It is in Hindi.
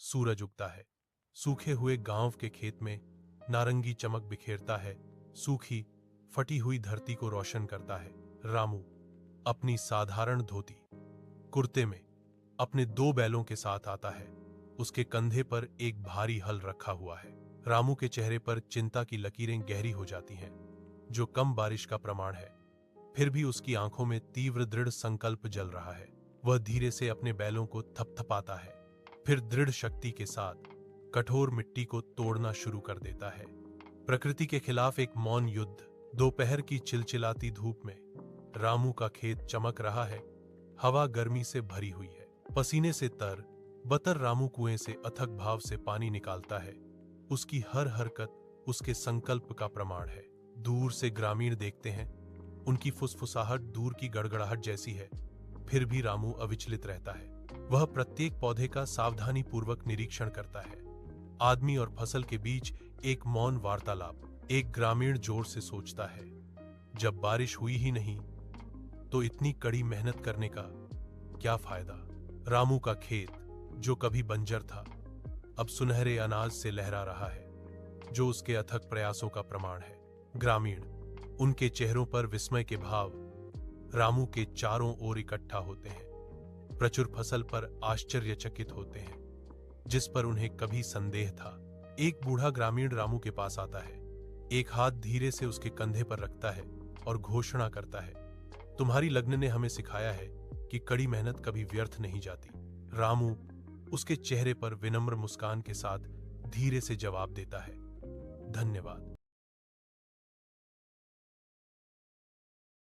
सूरज उगता है। सूखे हुए गांव के खेत में नारंगी चमक बिखेरता है, सूखी फटी हुई धरती को रोशन करता है। रामू अपनी साधारण धोती कुर्ते में अपने 2 बैलों के साथ आता है। उसके कंधे पर एक भारी हल रखा हुआ है। रामू के चेहरे पर चिंता की लकीरें गहरी हो जाती हैं, जो कम बारिश का प्रमाण है। फिर भी उसकी आंखों में तीव्र दृढ़ संकल्प जल रहा है। वह धीरे से अपने बैलों को थपथपाता है, फिर दृढ़ शक्ति के साथ कठोर मिट्टी को तोड़ना शुरू कर देता है। प्रकृति के खिलाफ एक मौन युद्ध। दोपहर की चिलचिलाती धूप में रामू का खेत चमक रहा है। हवा गर्मी से भरी हुई है। पसीने से तर बतर रामू कुएं से अथक भाव से पानी निकालता है। उसकी हर हरकत उसके संकल्प का प्रमाण है। दूर से ग्रामीण देखते हैं, उनकी फुसफुसाहट दूर की गड़गड़ाहट जैसी है। फिर भी रामू अविचलित रहता है। वह प्रत्येक पौधे का सावधानी पूर्वक निरीक्षण करता है। आदमी और फसल के बीच एक मौन वार्तालाप। एक ग्रामीण जोर से सोचता है, जब बारिश हुई ही नहीं तो इतनी कड़ी मेहनत करने का क्या फायदा। रामू का खेत, जो कभी बंजर था, अब सुनहरे अनाज से लहरा रहा है, जो उसके अथक प्रयासों का प्रमाण है। ग्रामीण, उनके चेहरों पर विस्मय के भाव रामू के चारों ओर इकट्ठा होते हैं। प्रचुर फसल पर आश्चर्यचकित होते हैं, जिस पर उन्हें कभी संदेह था। एक बूढ़ा ग्रामीण रामू के पास आता है, एक हाथ धीरे से उसके कंधे पर रखता है और घोषणा करता है, तुम्हारी लग्न ने हमें सिखाया है कि कड़ी मेहनत कभी व्यर्थ नहीं जाती। रामू उसके चेहरे पर विनम्र मुस्कान के साथ धीरे से जवाब देता है, धन्यवाद।